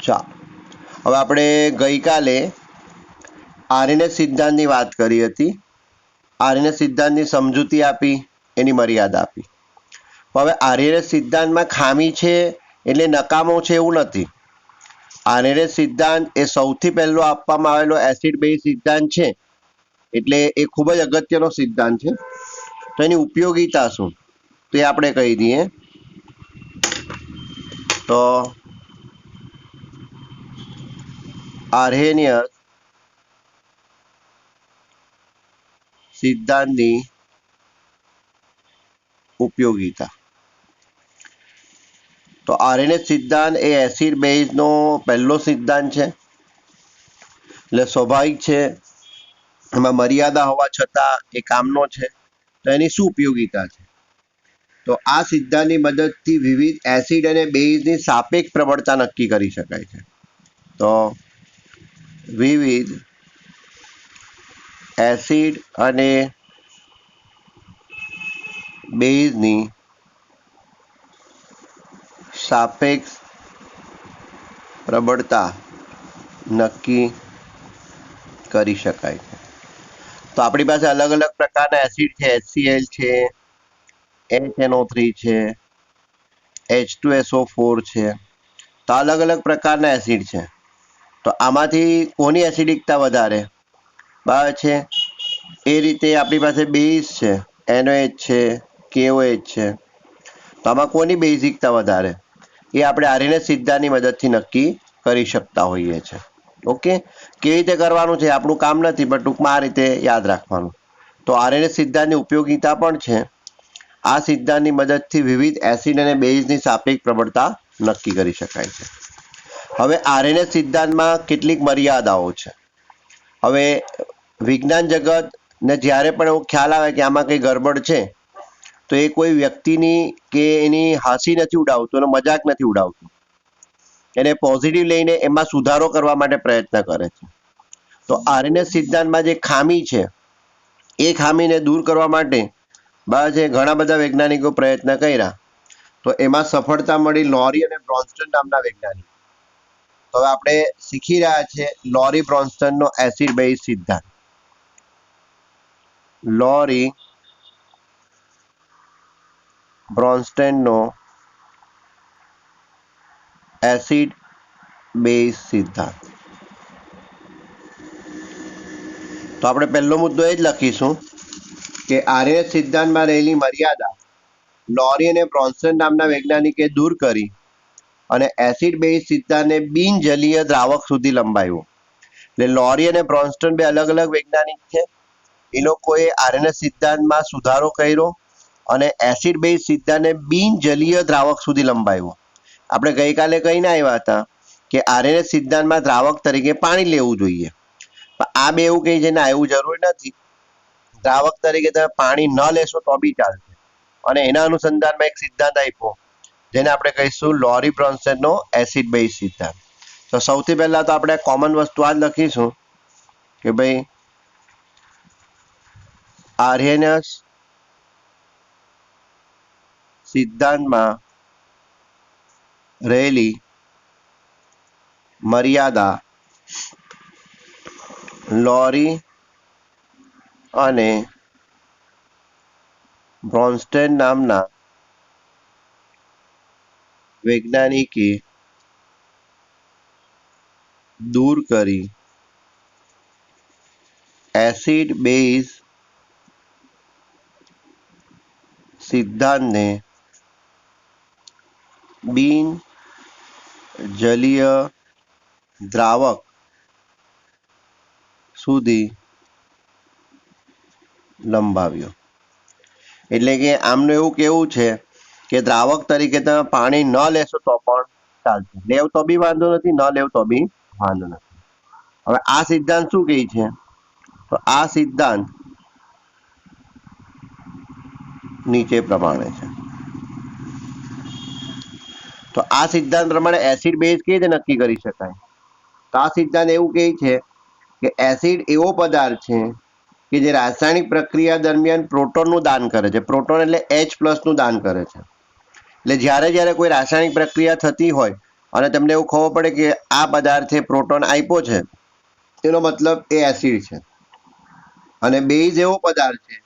ચાલો, હવે આપણે ગઈકાલે આરએનએસ સિદ્ધાંતની વાત કરી હતી. આરએનએસ સિદ્ધાંતની સમજૂતી આપી, એની મર્યાદા આપી. હવે આરએનએસ સિદ્ધાંતમાં ખામી છે એટલે નકામો છે એવું નથી. આરએનએસ સિદ્ધાંત એ સૌથી પહેલો આપવામાં આવેલો એસિડ બેઝ સિદ્ધાંત છે, એટલે એ ખૂબ જ અગત્યનો સિદ્ધાંત છે. તો એની ઉપયોગિતા શું તે આપણે કહી દઈએ. તો આરએનએસ સિદ્ધાંતની ઉપયોગિતા. તો આરએનએસ સિદ્ધાંત એ એસિડ બેઝનો પહેલો સિદ્ધાંત છે, એટલે સ્વાભાવિક છે એમાં મર્યાદા હોવા છતાં એ કામનો છે. તો એની શું ઉપયોગિતા છે? તો આ સિદ્ધાંતની મદદથી વિવિધ એસિડ અને બેઝની સાપેક્ષ પ્રબળતા નક્કી કરી શકાય છે. તો વિવિધ એસિડ અને બેઝની સાપેક્ષ પ્રબળતા નક્કી કરી શકાય છે. તો આપણી પાસે અલગ અલગ પ્રકારના એસિડ છે. HCl છે, HNO3 છે, H2SO4 છે. તો અલગ અલગ પ્રકારના એસિડ છે. તો આમાંથી કોની એસિડિકતા વધારે બરાબર છે, એ રીતે આપણી પાસે બેઝ છે, NOH છે, KOH છે. તો આમાં કોની બેઝિકતા વધારે એ આપણે આરએનએસ સિદ્ધાંતની મદદથી નક્કી કરી શકતા હોઈએ છીએ. ઓકે, કેવી રીતે કરવાનું છે આપણું કામ નથી, પણ ટૂંકમાં આ રીતે યાદ રાખવાનું. તો આરએનએસ સિદ્ધાંતની ઉપયોગિતા પણ છે. આ સિદ્ધાંતની મદદથી વિવિધ એસિડ અને બેઝની સાપેક્ષ પ્રબળતા નક્કી કરી શકાય છે. હવે આરએનએસ સિદ્ધાંતમાં કેટલીક મર્યાદાઓ છે. હવે વિજ્ઞાન જગતને જ્યારે પણ એવો ખ્યાલ આવે કે આમાં કંઈ ગડબડ છે, તો એ કોઈ વ્યક્તિની કે એની હાંસી નથી ઉડાવતું, એનો મજાક નથી ઉડાવતું. એને પોઝિટિવ લઈને એમાં સુધારો કરવા માટે પ્રયત્ન કરે છે. તો આરએનએસ સિદ્ધાંતમાં જે ખામી છે એ ખામીને દૂર કરવા માટે બરાબર છે ઘણા બધા વૈજ્ઞાનિકો પ્રયત્ન કર્યા. તો એમાં સફળતા મળી લોરી અને બ્રોન્સ્ટન નામના વૈજ્ઞાનિક. તો હવે આપણે શીખી રહ્યા છે લોરી બ્રોન્સ્ટનનો એસિડ બેઝ સિદ્ધાંત. લોરી બ્રોન્સ્ટેનનો એસિડ બેઝ સિદ્ધાંત. તો આપણે પહેલો મુદ્દો એ જ લખીશું કે આરએનએસ સિદ્ધાંતમાં રહેલી મર્યાદા લોરી અને બ્રોન્સ્ટન નામના વૈજ્ઞાનિકે દૂર કરી અને એસિડ બેઝ સિદ્ધાંતને બિનજલીય દ્રાવક સુધી લંબાવ્યો. એટલે લોરી અને બ્રોન્સ્ટન બે અલગ અલગ વૈજ્ઞાનિક છે. એ લોકોએ આરએનએસ સિદ્ધાંતમાં સુધારો કર્યો અને એસિડ બેઝ સિદ્ધાંતને બિનજલીય દ્રાવક સુધી લંબાવ્યો. આપણે ગઈકાલે કહીને આવ્યા હતા કે આરએનએસ સિદ્ધાંતમાં દ્રાવક તરીકે પાણી લેવું જોઈએ, પણ આ બે એવું કહે છે ના, એવું જરૂરી નથી. દ્રાવક તરીકે તમે પાણી ન લેશો તો બી ચાલશે. અને એના અનુસંધાનમાં એક સિદ્ધાંત આપ્યો જેને આપણે કહીશું લોરી બ્રોન્સ્ટનનો એસિડ બેઝ સિદ્ધાંત. તો સૌથી પહેલા તો આપણે કોમન વસ્તુ આ જ લખીશું કે ભાઈ આરએનએસ સિદ્ધાંતમાં રહેલી મર્યાદા લોરી અને બ્રોન્સ્ટેન નામના વૈજ્ઞાનિકે દૂર કરી એસિડ બેઝ સિદ્ધાંતને બિન જલીય દ્રાવક સુધી લંબાવ્યો. એટલે કે આમનું એવું કેવું છે કે દ્રાવક તરીકે તમે પાણી ન લેશો તો પણ ચાલશે, લેવ તો બી વાંધો નથી, ન લેવ તો બી વાંધો નથી. હવે આ સિદ્ધાંત શું કહે છે? તો આ સિદ્ધાંત નીચે પ્રમાણે છે. તો આ સિદ્ધાંત પ્રમાણે એસિડ બેઝ કેવી રીતે નક્કી કરી શકાય? તો આ સિદ્ધાંત એવું કહે છે કે એસિડ એવો પદાર્થ છે કે જે રાસાયણિક પ્રક્રિયા દરમિયાન પ્રોટોનનું દાન કરે છે. પ્રોટોન એટલે H+ નું દાન કરે છે. એટલે જ્યારે જ્યારે કોઈ રાસાયણિક પ્રક્રિયા થતી હોય અને તમને એવું ખબર પડે કે આ પદાર્થે પ્રોટોન આપ્યો છે, તેનો મતલબ એ એસિડ છે. અને બેઝ એવો પદાર્થ છે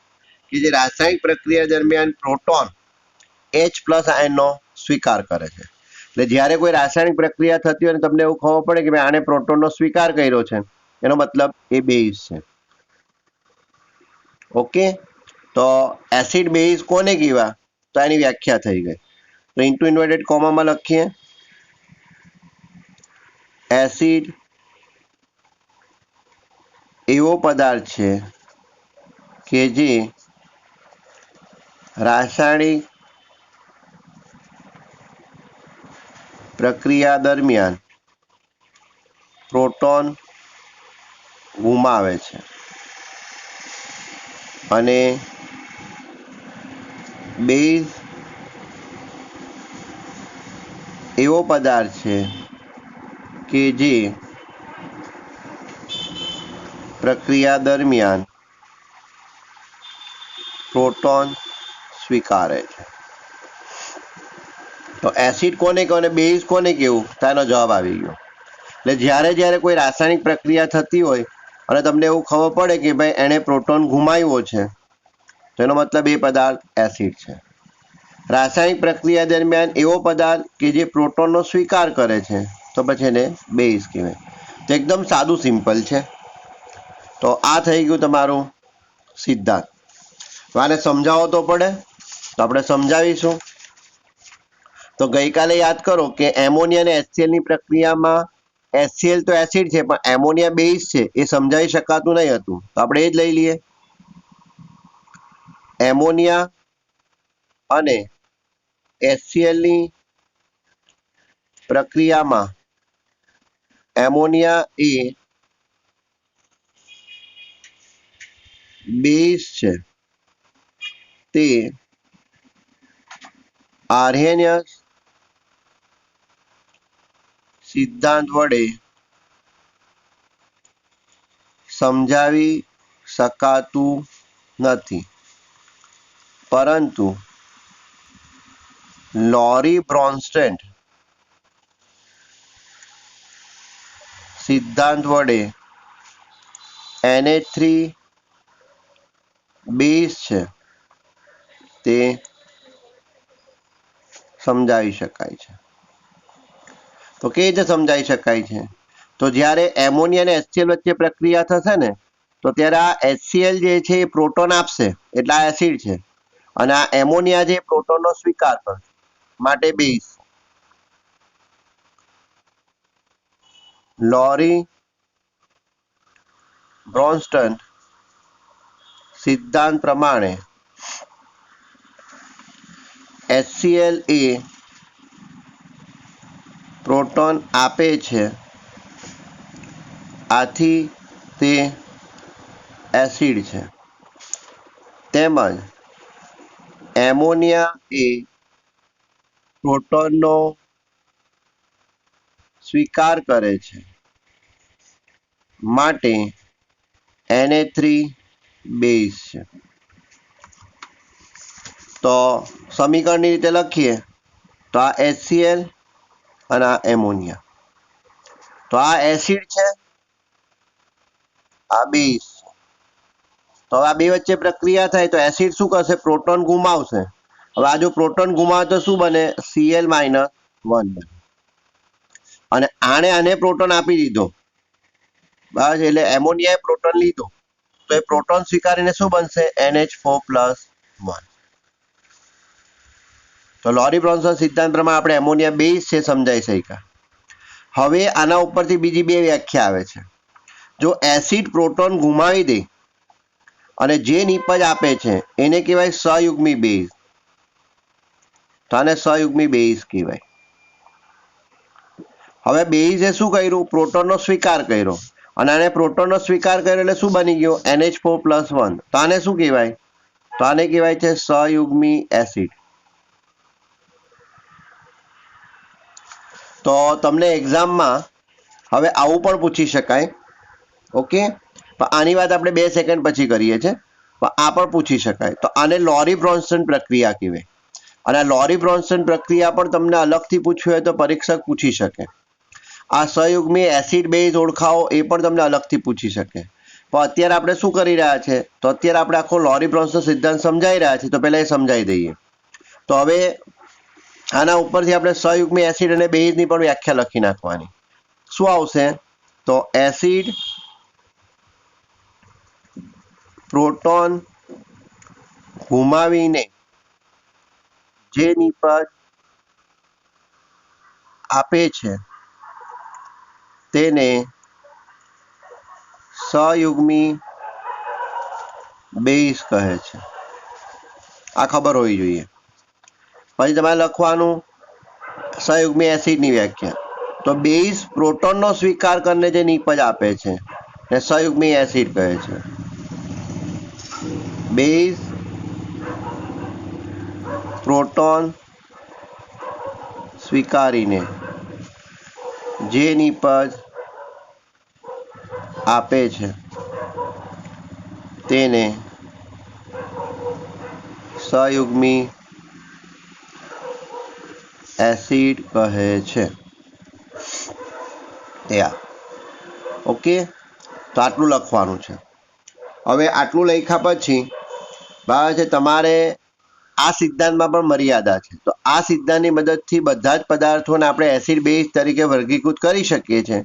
કે જે રાસાયણિક પ્રક્રિયા દરમિયાન પ્રોટોન H+ આયનનો સ્વીકાર કરે છે. એટલે જ્યારે કોઈ રાસાયણિક પ્રક્રિયા થતી હોય અને તમને એવું ખબર પડે કે ભાઈ આને પ્રોટોનનો સ્વીકાર કર્યો છે, એનો મતલબ એ બેઝ છે. ઓકે, તો એસિડ બેઝ કોને કહેવા, તો એની વ્યાખ્યા થઈ ગઈ. તો ઇન્ટુ ઇન્વર્ટેડ કોમામાં લખીએ, એસિડ એવો પદાર્થ છે કે જે રાસાયણિક પ્રક્રિયા દરમિયાન પ્રોટોન ગુમાવે છે અને બેઝ એવો પદાર્થ છે કે જે પ્રક્રિયા દરમિયાન પ્રોટોન સ્વીકારે છે. તો એસિડ કોને કહેવું અને બેઝ કોને કહેવું, તો એનો જવાબ આવી ગયો. એટલે જ્યારે કોઈ રાસાયણિક પ્રક્રિયા થતી હોય અને તમને એવું ખબર પડે કે ભાઈ એણે પ્રોટોન ગુમાવ્યો છે, તો એનો મતલબ એ પદાર્થ એસિડ છે. રાસાયણિક પ્રક્રિયા દરમિયાન એવો પદાર્થ કે જે પ્રોટોનનો સ્વીકાર કરે છે, તો પછી એને બેઝ કહેવાય. તો એકદમ સાદું સિમ્પલ છે. તો આ થઈ ગયું તમારું સિદ્ધાંત. તો આને સમજાવો તો પડે, તો આપણે સમજાવીશું. તો ગઈકાલે યાદ કરો કે એમોનિયા અને HCl ની પ્રક્રિયામાં HCl તો એસિડ છે પણ એમોનિયા બેઝ છે, એ સમજાવી શકાતું નહીં હતું. તો આપણે એ જ લઈ લઈએ. એમોનિયા અને HCl ની પ્રક્રિયામાં એમોનિયા એ બેઝ છે, તે આર્હેનિયસ સિદ્ધાંત વડે સમજાવી શકાતું નથી, પરંતુ લોરી-બ્રોન્સ્ટેડ સિદ્ધાંત વડે NH3 બેઝ છે તે સમજાવી શકાય છે. તો કેવી રીતે સમજાવી શકાય છે, તો જ્યારે એમોનિયા અને HCl વચ્ચે પ્રક્રિયા થશે ને, તો ત્યારે આ HCl જે છે એ પ્રોટોન આપશે એટલે આ એસિડ છે, અને આ એમોનિયા જે પ્રોટોનનો સ્વીકાર કરશે માટે બેઝ. લોરી-બ્રોન્સ્ટન સિદ્ધાંત પ્રમાણે HCl એ પ્રોટોન આપે છે, આથી તે એસિડ છે. તેમજ એમોનિયા એ પ્રોટોનનો સ્વીકાર કરે છે, માટે NH3 બેઝ છે. તો સમીકરણની રીતે લખીએ તો આ HCl અને આ એમોનિયા, તો આ એસિડ છે, આ બેઝ. તો આ બે વચ્ચે પ્રક્રિયા થાય તો એસિડ શું કરશે, પ્રોટોન ગુમાવશે. હવે આ જો પ્રોટોન ગુમાવે તો શું બને, Cl - 1 બને. અને આને પ્રોટોન આપી દીધો, બસ. એટલે એમોનિયાએ પ્રોટોન લીધો તો એ પ્રોટોન સ્વીકારીને શું બનશે, NH4+1. તો લોરી-બ્રોન્સ્ટન સિદ્ધાંત પ્રમાણે આપણે એમોનિયા બેઝ છે સમજાઈ શક્યા. હવે આના ઉપરથી બીજી બે વ્યાખ્યા આવે છે. જો એસિડ પ્રોટોન ગુમાવી દે અને જે નિપજ આપે છે એને કહેવાય સહયુગ્મી બેઝ. તો આને સહયુગ્મી બેઝ કહેવાય. હવે બેઝે શું કર્યું, પ્રોટોનનો સ્વીકાર કર્યો, અને આને પ્રોટોનનો સ્વીકાર કર્યો એટલે શું બની ગયો, NH4+1. તો આને શું કહેવાય, તો આને કહેવાય છે સહયુગ્મી એસિડ. તો તમને એક્ઝામમાં હવે આવું પણ પૂછી શકાય. ઓકે, પણ આની વાત આપણે 2 સેકન્ડ પછી કરીએ છીએ, પણ આ પણ પૂછી શકાય. તો આને લોરી-બ્રોન્સ્ટન પ્રક્રિયા કહેવાય. અને આ લોરી બ્રોન્સન પ્રક્રિયા પણ તમને અલગથી પૂછવી હોય તો પરીક્ષક પૂછી શકે. આ સહયુગ્મી એસિડ બેઝ ઓળખાવો એ પણ તમને અલગથી પૂછી શકે. પણ અત્યારે આપણે શું કરી રહ્યા છે, તો અત્યારે આપણે આખો લોરી બ્રોન્સન સિદ્ધાંત સમજાવી રહ્યા છીએ, તો પહેલા એ સમજાવી દઈએ. તો હવે આના ઉપરથી આપણે સહયુગ્મી એસિડ અને બેઝની પણ વ્યાખ્યા લખી નાખવાની. શું આવશે? તો એસિડ પ્રોટોન ગુમાવીને જે નિપજ આપે છે તેને સહયુગ્મી બેઝ કહે છે. આ ખબર હોવી જોઈએ. પછી તમારે લખવાનું સહયુગ્મી એસિડની વ્યાખ્યા. તો બેઝ પ્રોટોનનો સ્વીકાર કરીને જે નિપજ આપે છે ને સહયુગ્મી એસિડ કહે છે. બેઝ પ્રોટોન સ્વીકારીને જે નિપજ આપે છે તેને સહયુગ્મી એસિડ કહે છે. ઓકે, તો આટલું લખવાનું છે. હવે આટલું લખ્યા પછી બરાબર છે, તમારે આ સિદ્ધાંતમાં પણ મર્યાદા છે. તો આ સિદ્ધાંતની મદદથી બધા જ પદાર્થોને આપણે એસિડ બેઝ તરીકે વર્ગીકૃત કરી શકીએ છીએ.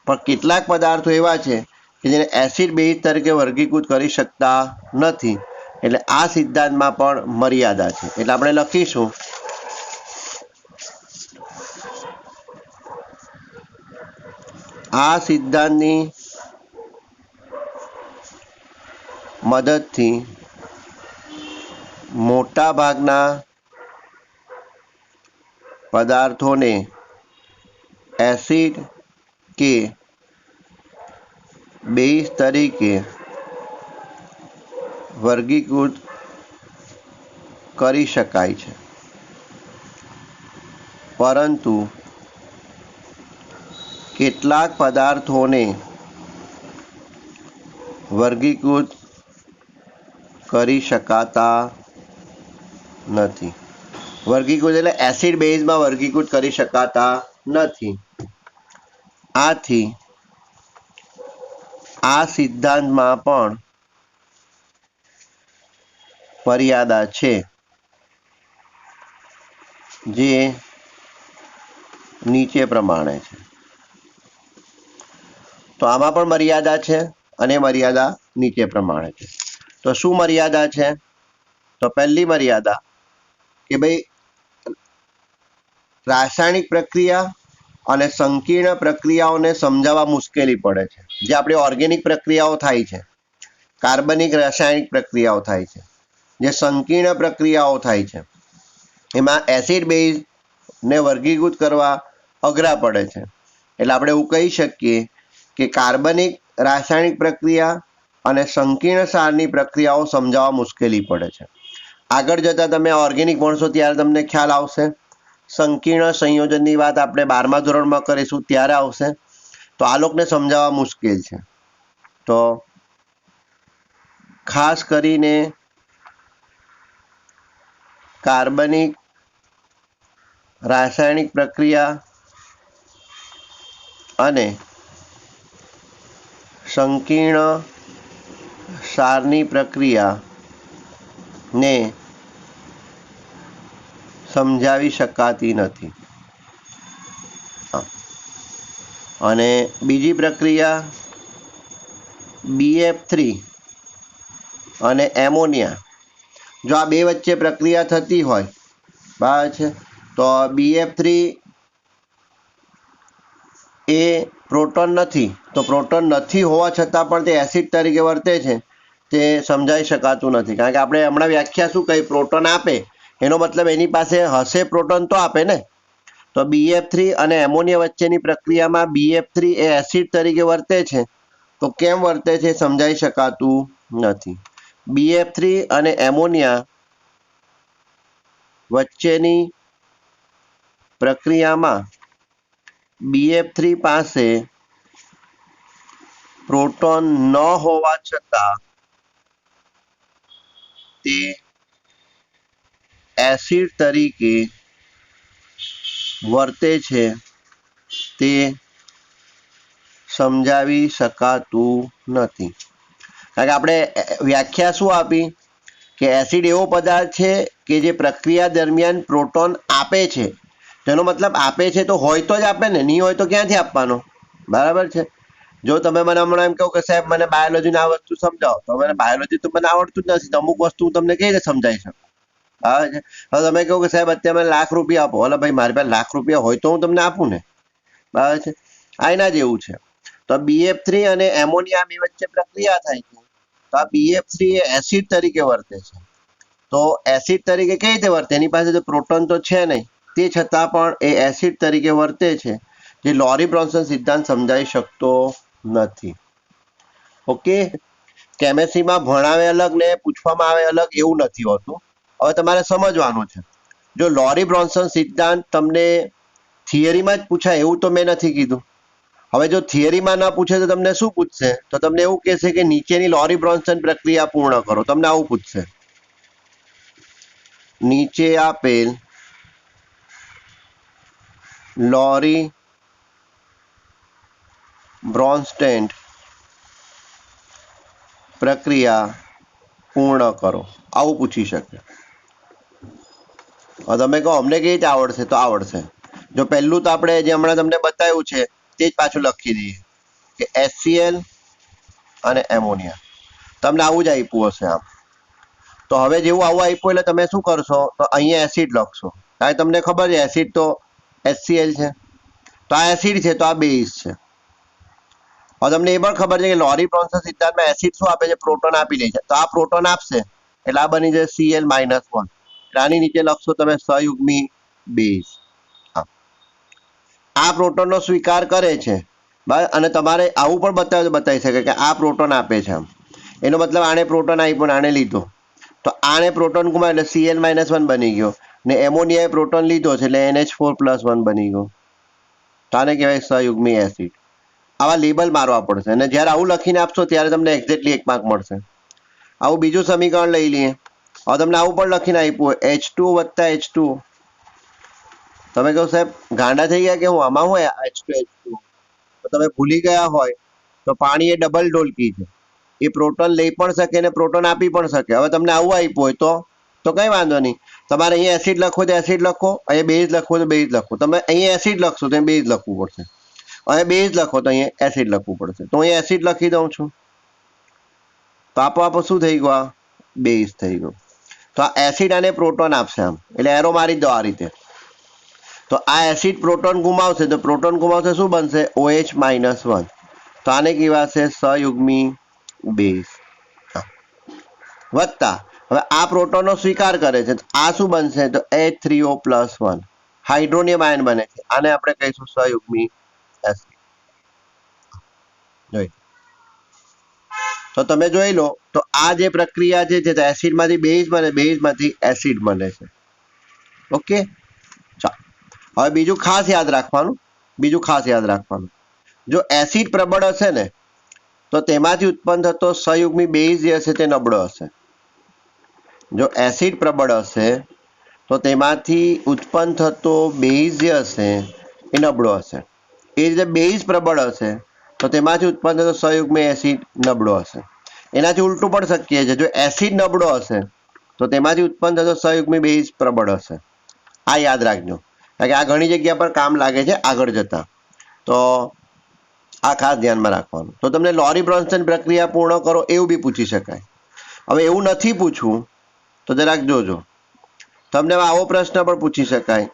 પણ કેટલાક પદાર્થો એવા છે કે જેને એસિડ બેઝ તરીકે વર્ગીકૃત કરી શકતા નથી. એટલે આ સિદ્ધાંતમાં પણ મર્યાદા છે. એટલે આપણે લખીશું આ સિદ્ધાંતની મદદથી મોટા ભાગના પદાર્થોને એસિડ કે બેઝ તરીકે વર્ગીકૃત કરી શકાય છે, પરંતુ કેટલાક પદાર્થોને વર્ગીકૃત કરી શકાતા નથી. વર્ગીકૃત એટલે એસિડ બેઝમાં વર્ગીકૃત કરી શકાતા નથી. આથી આ સિદ્ધાંતમાં પણ મર્યાદા છે, જે નીચે પ્રમાણે છે. તો આમાં પણ મર્યાદા છે અને મર્યાદા નીચે પ્રમાણે છે. તો શું મર્યાદા છે? તો પહેલી મર્યાદા કે ભાઈ રાસાયણિક પ્રક્રિયા અને સંકીર્ણ પ્રક્રિયાઓને સમજાવવા મુશ્કેલી પડે છે. જે આપણી ઓર્ગેનિક પ્રક્રિયાઓ થાય છે, કાર્બનિક રાસાયણિક પ્રક્રિયાઓ થાય છે, જે સંકીર્ણ પ્રક્રિયાઓ થાય છે, એમાં એસિડ બેઝને વર્ગીકૃત કરવા અઘરા પડે છે. એટલે આપણે એવું કહી શકીએ કે કાર્બનિક રાસાયણિક પ્રક્રિયા અને સંકીર્ણ સારની પ્રક્રિયાઓ સમજાવવા મુશ્કેલી પડે છે. આગળ જતાં તમે ઓર્ગેનિક ભણશો ત્યારે તમને ખ્યાલ આવશે. સંકીર્ણ સંયોજનની વાત આપણે 12મા ધોરણમાં કરીશું ત્યારે આવશે. તો આ લોકોને સમજાવવા મુશ્કેલ છે. તો ખાસ કરીને કાર્બનિક રાસાયણિક પ્રક્રિયા અને સંકીર્ણ સારની પ્રક્રિયાને સમજાવી શકાતી નથી. અને બીજી પ્રક્રિયા BF3 અને એમોનિયા, જો આ બે વચ્ચે પ્રક્રિયા થતી હોય બરાબર છે, તો BF3 એ પ્રોટોન નથી, તો પ્રોટોન નથી હોવા છતાં પણ તે એસિડ તરીકે વર્તે છે, તે સમજાવી શકાતું નથી. કારણ કે આપણે હમણાં વ્યાખ્યા શું કહી, પ્રોટોન આપે એનો મતલબ એની પાસે હશે પ્રોટોન તો આપે ને. તો BF3 અને એમોનિયા વચ્ચેની પ્રક્રિયામાં BF3 એ એસિડ તરીકે વર્તે છે, તો કેમ વર્તે છે સમજાવી શકાતું નથી. BF3 અને એમોનિયા વચ્ચેની પ્રક્રિયામાં BF3 પાસે પ્રોટોન ન હોવા છતાં તે એસિડ તરીકે વર્તે છે તે સમજાવી શકાતું નથી. કારણ કે આપણે વ્યાખ્યા શું આપી કે એસિડ એવો પદાર્થ છે કે જે પ્રક્રિયા દરમિયાન પ્રોટોન આપે છે. તેનો મતલબ આપે છે તો હોય તો જ આપે ને, નહીં હોય તો ક્યાંથી આપવાનો? બરાબર છે. જો તમે મને હમણાં એમ કહો કે સાહેબ મને બાયોલોજીની આ વસ્તુ સમજાવો, તો મને બાયોલોજી તો મને આવડતું જ નથી, તો અમુક વસ્તુ હું તમને કેવી રીતે સમજાવી શકું? બરાબર છે. હવે તમે કહો કે સાહેબ અત્યારે મને ₹1,00,000 આપો, એટલે ભાઈ મારી પાસે ₹1,00,000 હોય તો હું તમને આપું ને. બરાબર છે. આ એના જેવું છે. તો BF3 અને એમોનિયા બે વચ્ચે પ્રક્રિયા થાય છે, તો આ BF3 એ એસિડ તરીકે વર્તે છે. તો એસિડ તરીકે કઈ રીતે વર્તે? એની પાસે તો પ્રોટોન તો છે નહીં, તે છતાં પણ એ એસિડ તરીકે વર્તે છે, જે લોરી બ્રોન્સન સિદ્ધાંત સમજાવી શકતો નથી. ઓકે, કેમેસ્ટ્રીમાં ભણાવે અલગ ને પૂછવામાં આવે અલગ એવું નથી હોતું. હવે તમારે સમજવાનું છે, જો લોરી બ્રોન્સન સિદ્ધાંત તમને થિયરીમાં જ પૂછાય એવું તો મેં નથી કીધું. હવે જો થિયરીમાં ના પૂછે તો તમને શું પૂછશે? તો તમને એવું કહેશે કે નીચેની લોરી બ્રોન્સન પ્રક્રિયા પૂર્ણ કરો. તમને આવું પૂછશે, નીચે આપેલ લોરી બ્રોન્સ્ટેડ પ્રક્રિયા પૂર્ણ કરો, આવું પૂછી શકે. તમે કહો અમને કેવી રીતે આવડશે? તો આવડશે. જો પહેલું તો આપણે જે હમણાં તમને બતાવ્યું છે તે જ પાછું લખી દઈએ કે HCl અને એમોનિયા. તમને આવું જ આપ્યું હશે આમ. તો હવે જેવું આવું આપ્યું એટલે તમે શું કરશો? તો અહીંયા એસિડ લખશો. કારણ તમને ખબર છે એસિડ તો HCl છે, તો આ એસિડ છે તો આ બેઝ છે. હવે તમને એ પણ ખબર છે કે લોરી બ્રોન્સન સિદ્ધાંતમાં એસિડ શું આપે છે? પ્રોટોન આપી દે છે. તો આ પ્રોટોન આપશે એટલે આ બની જશે Cl-1. આની નીચે લખશો તમે સહયુગ્મી બેઝ. આ પ્રોટોનનો સ્વીકાર કરે છે, બરાબર. અને તમારે આવું પણ બતાવી શકે કે આ પ્રોટોન આપે છે આમ. એનો મતલબ આને પ્રોટોન આપ્યો ને આને લીધો, તો આને પ્રોટોન ગુમાવ્યો એટલે Cl-1 બની ગયો, ને એમોનિયાએ પ્રોટોન લીધો છે એટલે NH4+1 બની ગયો. તો આને કહેવાય સહયુગ્મી એસિડ. આવા લેબલ મારવા પડશે, અને જ્યારે આવું લખીને આપશો ત્યારે તમને એક્ઝેક્ટલી 1 માર્ક મળશે. આવું બીજું સમીકરણ લઈ લઈએ. હવે તમને આવું પણ લખીને આપ્યું H2 + H2. તમે કહો સાહેબ ગાંડા થઈ ગયા કે હું આમાં હોય H2H2? તો તમે ભૂલી ગયા હોય તો પાણી એ ડબલ ઢોલકી છે, એ પ્રોટોન લઈ પણ શકે ને પ્રોટોન આપી પણ શકે. હવે તમને આવું આપ્યું હોય તો કંઈ વાંધો નહીં, તમારે અહીંયા એસિડ લખો તો એસિડ લખો, અહીંયા બેઝ લખો તો બેઝ લખો. તમે અહીંયા એસિડ લખશો તો બેઝ લખવું પડશે, અહીંયા બેઝ લખો તો અહીંયા એસિડ લખવું પડશે. તો અહીંયા એસિડ લખી દઉં છું, તો આપો શું થઈ ગયું? આ બેઝ થઈ ગયું. તો આ એસિડ આને પ્રોટોન આપશે આમ, એટલે એરો મારી દો આ રીતે. તો આ એસિડ પ્રોટોન ગુમાવશે, તો પ્રોટોન ગુમાવશે શું બનશે? OH-1. તો આને કહેવાશે સહયુગ્મી બેઝ. વત્તા હવે આ પ્રોટોનનો સ્વીકાર કરે છે, તો આ શું બનશે? તો H3O+1 હાઇડ્રોનિયમ આયન બને છે. આને આપણે કહીશું સહયુગ્મી એસિડ. જોઈ તો તમે જોઈ લો, તો આ જે પ્રક્રિયા છે તે એસિડમાંથી બેઝ બને, બેઝમાંથી એસિડ બને છે. ઓકે, હવે બીજું ખાસ યાદ રાખવાનું, જો એસિડ પ્રબળ હશે ને તો તેમાંથી ઉત્પન્ન થતો સહયુગ્મી બેઝ જે હશે તે નબળો હશે. જો એસિડ પ્રબળ હશે તો તેમાંથી ઉત્પન્ન થતો બેઝ જે હશે એ નબળો હશે. એ રીતે બેઝ પ્રબળ હશે તો તેમાંથી ઉત્પન્ન થતો સહયુગ્મી એસિડ નબળો હશે. એનાથી ઉલટું પણ શક્ય છે, જો એસિડ નબળો હશે તો તેમાંથી ઉત્પન્ન થતો સહયુગ્મી બેઝ પ્રબળ હશે. આ યાદ રાખજો, કારણ કે આ ઘણી જગ્યા પર કામ લાગે છે આગળ જતા. તો આ ખાસ ધ્યાનમાં રાખવાનું. તો તમને લોરી બ્રોન્સન પ્રક્રિયા પૂર્ણ કરો એવું બી પૂછી શકાય. હવે એવું નથી પૂછવું તો જરાક જોજો, તમને આવો પ્રશ્ન પણ પૂછી શકાય,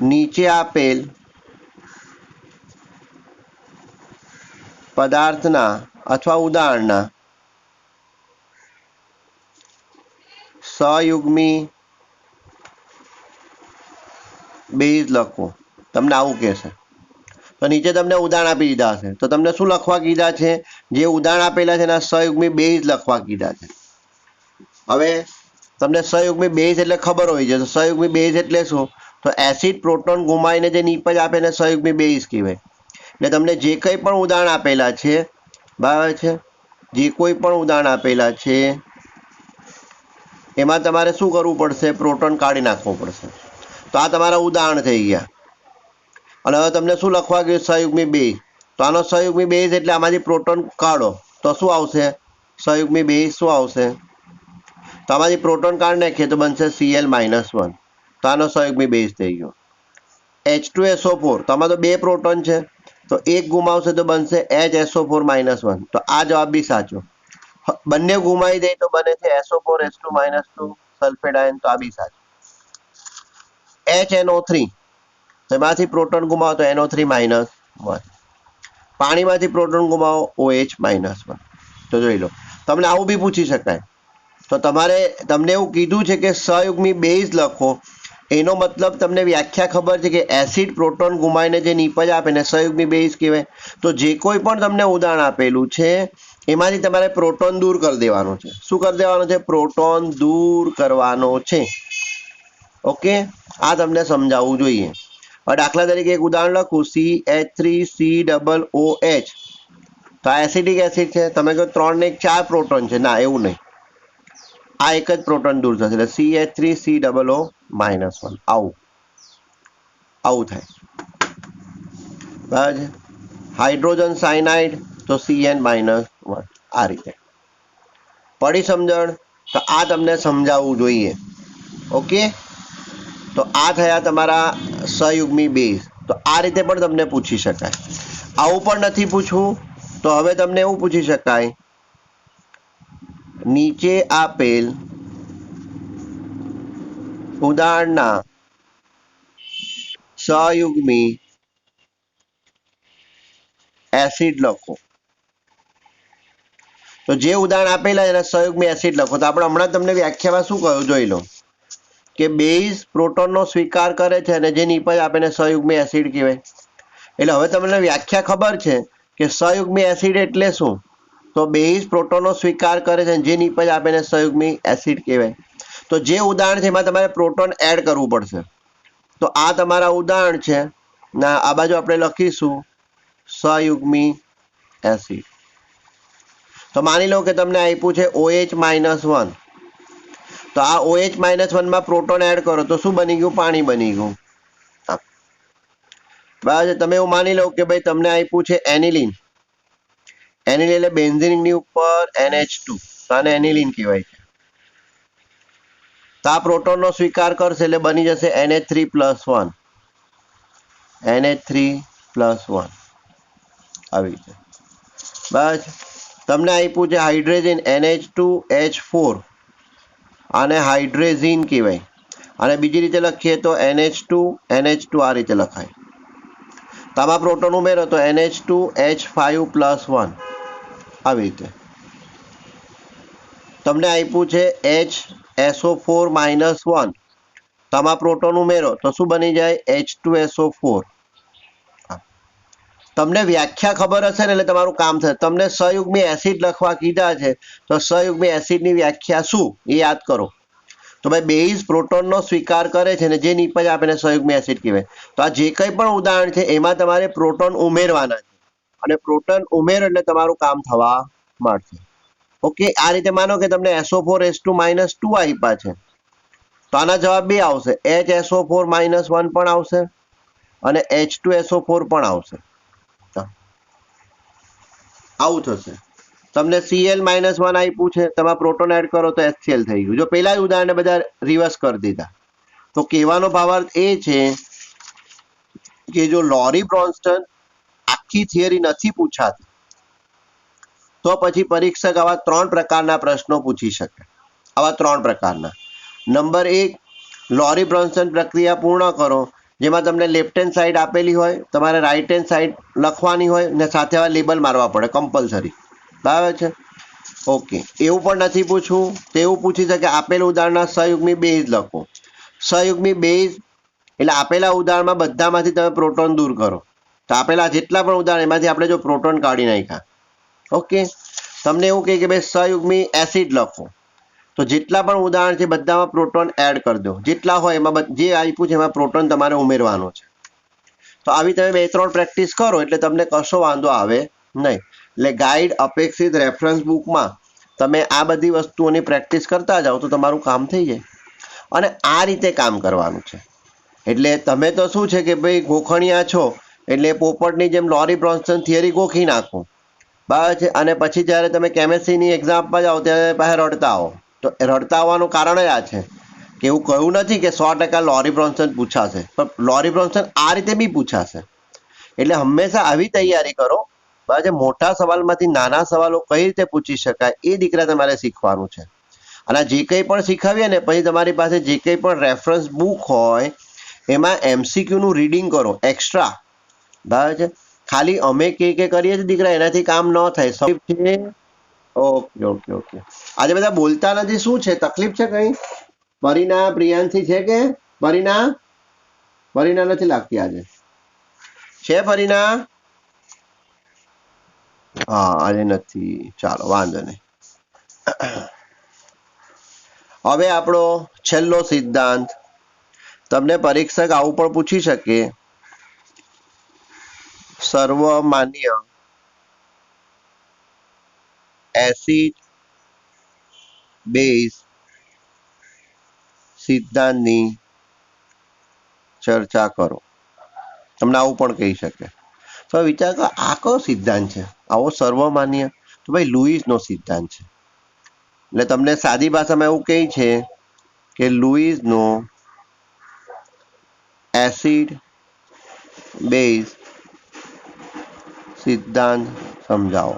નીચે આપેલ પદાર્થના અથવા ઉદાહરણના સહયુગ્મી બેઝ લખો. તમને આવું કહેશે, તો નીચે તમને ઉદાહરણ આપી દીધા હશે, તો તમને શું લખવા કીધા છે? જે ઉદાહરણ આપેલા છે એના સહયુગ્મી બેઝ લખવા કીધા છે. હવે તમને સહયુગ્મી બેઝ એટલે ખબર હોય છે, તો સહયુગ્મી બેઝ એટલે શું? તો એસિડ પ્રોટોન ગુમાવીને જે નિપજ આપે એને સહયુગ્મી બેઝ કહેવાય. એટલે તમને જે કંઈ પણ ઉદાહરણ આપેલા છે, બરાબર છે, જે કોઈ પણ ઉદાહરણ આપેલા છે એમાં તમારે શું કરવું પડશે? પ્રોટોન કાઢી નાખવું પડશે. તો આ તમારા ઉદાહરણ થઈ ગયા. અને હવે તમને શું લખવા ગયું? સહયુગ્મી બેઝ. તો આનો સહયુગ્મી બેઝ એટલે આમાંથી પ્રોટોન કાઢો તો શું આવશે? સહયુગ્મી બેઝ શું આવશે? તો આમાંથી પ્રોટોન કાઢી નાખીએ તો બનશે Cl-1. તો આનો સહયુગ્મી બેઝ થઈ ગયો. H2SO4 તો આમાં તો 2 પ્રોટોન છે તો એક ગુમાવશે તો બનશે HSO4-1. તો આ જવાબ બી સાચો. બંને ગુમાવી દે તો બને છે SO4H2-2 સલ્ફેટ આયન. તો આ બી સાચું. HNO3 તો એમાંથી પ્રોટોન ગુમાવો તો NO3-1. પાણીમાંથી પ્રોટોન ગુમાવો OH-1. તો જોઈ લો, તમને આવું બી પૂછી શકાય. તો તમને એવું કીધું છે કે સહયુગ્મી બેઝ લખો, એનો મતલબ તમને વ્યાખ્યા ખબર છે કે એસિડ પ્રોટોન ગુમાવીને જે નિપજ આપે ને સહયુગ્મી બેઝ કહેવાય. તો જે કોઈ પણ તમને ઉદાહરણ આપેલું છે એમાંથી તમારે પ્રોટોન દૂર કરી દેવાનો છે. શું કરી દેવાનો છે? પ્રોટોન દૂર કરવાનો છે. ઓકે, આ તમને સમજાવવું જોઈએ. દાખલા તરીકે એક ઉદાહરણ લખું, CH3COOH. તો આ એસિડિક એસિડ છે. તમે કહો 3 ને 4 પ્રોટોન છે. ના, એવું નહીં. આ એક જ પ્રોટોન દૂર થશે એટલે CH3COO-1. આવું થાય. બરાબર છે. હાઇડ્રોજન સાયનાઇડ તો CN-1. આ રીતે પડી સમજણ? તો આ તમને સમજાવવું જોઈએ. ઓકે, તો આ થયા તમારા સહયુગ્મી બેઝ. તો આ રીતે પણ તમને પૂછી શકાય. આવું પણ નથી પૂછવું તો હવે તમને એવું પૂછી શકાય, નીચે આપેલ ઉદાહરણના સહયુગ્મી એસિડ લખો. તો જે ઉદાહરણ આપેલા એના સહયુગ્મી એસિડ લખો. તો આપણે હમણાં તમને વ્યાખ્યામાં શું કહ્યું જોઈ લો કે બેઝ પ્રોટોનનો સ્વીકાર કરે છે અને જે નિપજ આપે એને સહયુગ્મી એસિડ કહેવાય. એટલે હવે તમને વ્યાખ્યા ખબર છે કે સહયુગ્મી એસિડ એટલે શું? તો બેઝ પ્રોટોનનો સ્વીકાર કરે છે અને જે નિપજ આપે એને સહયુગ્મી એસિડ કહેવાય. તો જે ઉદાહરણ છે એમાં તમારે પ્રોટોન એડ કરવું પડશે. તો આ તમારા ઉદાહરણ છે ના, આ બાજુ આપણે લખીશું સહયુગ્મી એસિડ. તો માની લો કે તમને આપ્યું છે OH-1. તો આ OH-1 માં પ્રોટોન એડ કરો તો શું બની ગયું? પાણી બની ગયું. બરાબર છે. તમે એવું માની લો કે ભાઈ તમને આપ્યું છે એનિલિન. એનિલિન એટલે બેન્ઝીનની ઉપર NH2. તો આને એનિલિન કહેવાય છે. તો આ પ્રોટોનનો સ્વીકાર કરશે એટલે બની જશે NH3+1. NH3+1 આવી રીતે. બરાબર છે. તમને આપ્યું છે હાઇડ્રોજન NH2H4. આને હાઇડ્રેઝિન કહેવાય. અને બીજી રીતે લખીએ તો NH2 આ રીતે લખાય. તો આમાં પ્રોટોન ઉમેરો તો NH2H5+1 આવી રીતે. તમને આપ્યું છે HSO4-1. તો આમાં પ્રોટોન ઉમેરો તો શું બની જાય? H2SO4. તમને વ્યાખ્યા ખબર હશે ને એટલે તમારું કામ થશે. તમને સહયુગ્મી એસિડ લખવા કીધા છે તો સહયુગ્મી એસિડની વ્યાખ્યા શું એ યાદ કરો. તો ભાઈ બેઝ પ્રોટોનનો સ્વીકાર કરે છે ને જે નિપજ આપે એને સહયુગ્મી એસિડ કહેવાય. તો આ જે કંઈ પણ ઉદાહરણ છે એમાં તમારે પ્રોટોન ઉમેરવાના છે અને પ્રોટોન ઉમેરો એટલે તમારું કામ થવા માંડશે. ઓકે, આ રીતે માનો કે તમને SO4H2-2 આપ્યા છે તો આના જવાબ બે આવશે, HSO4-1 પણ આવશે અને H2SO4 પણ આવશે. આવું થશે. તમને Cl-1 આપ્યું છે, તમે પ્રોટોન એડ કરો તો HCl થઈ ગયું. જો પહેલા જ ઉદાહરણને બધા રિવર્સ કરી દીધા. તો કહેવાનો ભાવાર્થ એ છે કે જો લોરી બ્રોન્સ્ટન આખી થિયરી નથી પૂછાતી તો પછી પરીક્ષક આવા 3 પ્રકારના પ્રશ્નો પૂછી શકે. આવા 3 પ્રકારના. નંબર 1, લોરી બ્રોન્સ્ટન પ્રક્રિયા પૂર્ણ કરો જેમાં તમને લેફ્ટ હેન્ડ સાઈડ આપેલી હોય, તમારે રાઈટ હેન્ડ સાઈડ લખવાની હોય ને સાથે આવા લેબલ મારવા પડે કમ્પલસરી. બરાબર છે? ઓકે, એવું પણ નથી પૂછવું તો એવું પૂછી શકે આપેલ ઉદાહરણના સહયુગ્મી બેઝ લખો. સહયુગ્મી બેઝ એટલે આપેલા ઉદાહરણમાં બધામાંથી તમે પ્રોટોન દૂર કરો. તો આપેલા જેટલા પણ ઉદાહરણ એમાંથી આપણે જો પ્રોટોન કાઢી નાખ્યા. ઓકે, તમને એવું કહે કે ભાઈ સહયુગ્મી એસિડ લખો તો જેટલા પણ ઉદાહરણ છે બધામાં પ્રોટોન એડ કરી દો. જેટલા હોય એમાં જે આપ્યું છે એમાં પ્રોટોન તમારે ઉમેરવાનો છે. તો આવી તમે 2-3 પ્રેક્ટિસ કરો એટલે તમને કશો વાંધો આવે નહીં. એટલે ગાઈડ અપેક્ષિત રેફરન્સ બુકમાં તમે આ બધી વસ્તુઓની પ્રેક્ટિસ કરતા જાઓ તો તમારું કામ થઈ જાય. અને આ રીતે કામ કરવાનું છે. એટલે તમે તો શું છે કે ભાઈ ગોખણિયા છો એટલે પોપટની જેમ લોરી બ્રોન્સન થિયરી ગોખી નાખો, બરાબર છે. અને પછી જ્યારે તમે કેમેસ્ટ્રીની એક્ઝામ આપવા જાઓ ત્યારે પાસે રડતા આવો. તો રડતા આવવાનું કારણ જ આ છે કે એવું કહ્યું નથી કે 100% લોરી બ્રોન્સન પૂછાશે, પણ લોરી બ્રોન્સન આ રીતે બી પૂછાશે. એટલે હંમેશા આવી તૈયારી કરો, બરાબર છે. મોટા સવાલમાંથી નાના સવાલો કઈ રીતે પૂછી શકાય એ દીકરા તમારે શીખવાનું છે. અને જે કંઈ પણ શીખવીએ ને પછી તમારી પાસે જે કંઈ પણ રેફરન્સ બુક હોય એમાં એમસીક્યુનું રીડિંગ કરો એક્સ્ટ્રા, બરાબર છે. ખાલી અમે કે કરીએ છીએ દીકરા એનાથી કામ ન થાય. છે ઓકે ઓકે ઓકે. આજે બધા બોલતા નથી, શું છે તકલીફ છે કઈ? પરીના પ્રિયાંશી છે કે? પરીના નથી લાગતી આજે છે પરીના? હા આજે નથી, ચાલો વાંધો નહીં. હવે આપણો છેલ્લો સિદ્ધાંત, તમને પરીક્ષક આવું પણ પૂછી શકે, સર્વમાન્ય એસિડ બેઝ સિદ્ધાંતની ચર્ચા કરો. તમને આવું પણ કહી શકે. તો વિચાર કરો આ કયો સિદ્ધાંત છે આવો સર્વમાન્ય? તો ભાઈ લુઈસનો સિદ્ધાંત છે. એટલે તમને સાદી ભાષામાં એવું કહે છે કે લુઈસનો એસિડ બેઝ સિદ્ધાંત સમજાવો.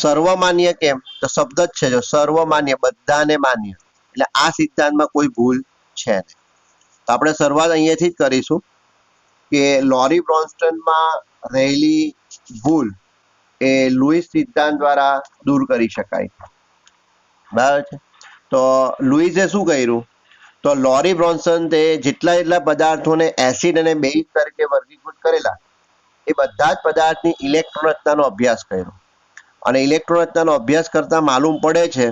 સર્વમાન્ય કેમ? તો શબ્દ જ છે જો સર્વમાન્ય, બધાને માન્ય. એટલે આ સિદ્ધાંતમાં કોઈ ભૂલ છે નહીં. તો આપણે શરૂઆત અહીંયાથી જ કરીશું કે લોરી બ્રોન્સ્ટનમાં રહેલી ભૂલ એ લુઈસ સિદ્ધાંત દ્વારા દૂર કરી શકાય, બરાબર છે. તો લુઈસે શું કર્યું? તો લોરી બ્રોન્સન તે જેટલા પદાર્થોને એસિડ અને બેઝ તરીકે વર્ગીકૃત કરેલા એ બધા જ પદાર્થની ઇલેક્ટ્રોન રચનાનો અભ્યાસ કર્યો. અને ઇલેક્ટ્રોન રચનાનો અભ્યાસ કરતા માલુમ પડે છે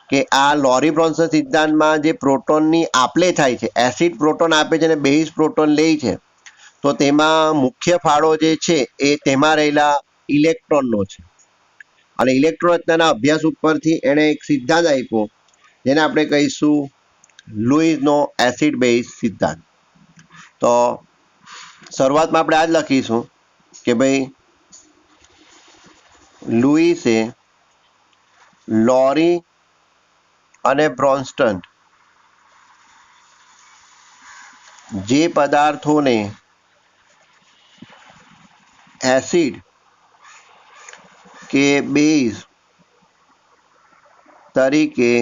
કે આ લોરી બ્રોન્સન સિદ્ધાંતમાં જે પ્રોટોનની આપલે થાય છે, એસિડ પ્રોટોન આપે છે અને બેઝ પ્રોટોન લે છે, તો તેમાં મુખ્ય ફાળો જે છે એ તેમાં રહેલા ઇલેક્ટ્રોનનો છે. અને ઇલેક્ટ્રોન રચનાના અભ્યાસ ઉપરથી એણે એક સિદ્ધાંત આપ્યો જેને આપણે કહીશું લુઈસનો એસિડ બેઝ સિદ્ધાંત. તો શરૂઆતમાં આપણે આ જ લખીશું કે ભાઈ લુઈસે લોરી અને બ્રોન્સ્ટન જે પદાર્થોને એસિડ કે બેઝ તરીકે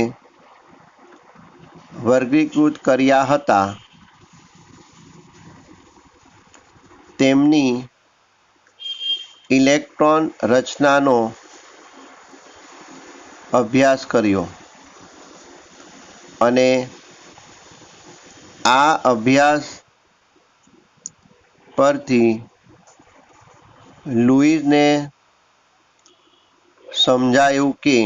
વર્ગીકૃત કર્યા હતા તેમની ઇલેક્ટ્રોન રચનાનો અભ્યાસ કર્યો અને આ અભ્યાસ પરથી લુઈસને સમજાયું કે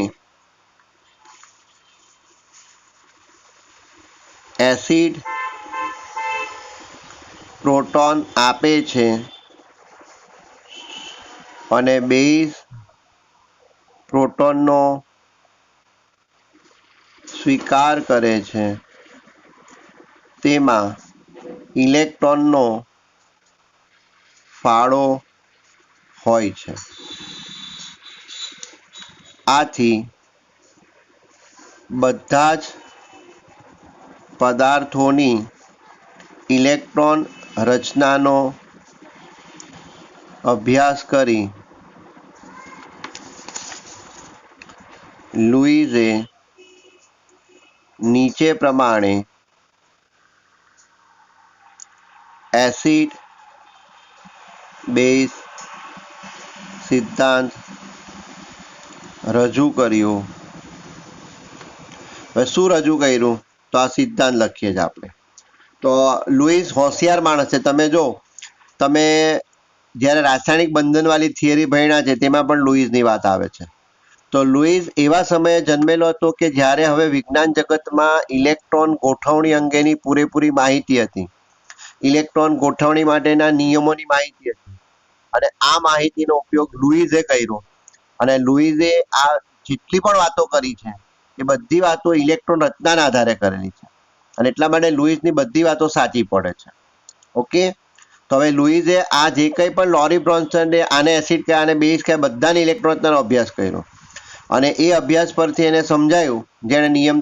એસિડ પ્રોટોન આપે છે અને બેઝ પ્રોટોનનો સ્વીકાર કરે છે, તેમાં ઇલેક્ટ્રોનનો ફાળો હોય છે. આથી બધા જ પદાર્થોની ઇલેક્ટ્રોન રચનાનો અભ્યાસ કરી લુઈસે નીચે પ્રમાણે એસિડ બેઝ સિદ્ધાંત રજૂ કર્યો. હવે શું રજૂ કર્યું? તો આ સિદ્ધાંત લખીએ છીએ આપણે. તો લુઈસ હોશિયાર માણસ છે. તમે જો તમે જ્યારે રાસાયણિક બંધનવાળી થિયરી ભણ્યા છે તેમાં પણ લુઈસની વાત આવે છે. તો લુઈસ એવા સમયે જન્મેલો હતો કે જ્યારે હવે વિજ્ઞાન જગતમાં ઇલેક્ટ્રોન ગોઠવણી અંગેની પૂરેપૂરી માહિતી હતી, ઇલેક્ટ્રોન ગોઠવણી માટેના નિયમોની માહિતી હતી. અને આ માહિતીનો ઉપયોગ લુઈસે કર્યો અને લુઈસે આ જેટલી પણ વાતો કરી છે એ બધી વાતો ઇલેક્ટ્રોન રચનાના આધારે કરેલી છે અને એટલા માટે લુઈસની બધી વાતો સાચી પડે છે. ઓકે, તો હવે લુઈસે આ જે કંઈ પણ લોરી બ્રોન્સને આને એસિડ કહેવાય આને બેઝ કહેવાય બધાની ઇલેક્ટ્રોન રચનાનો અભ્યાસ કર્યો અને એ અભ્યાસ પરથી એને સમજાયું જેણે નિયમ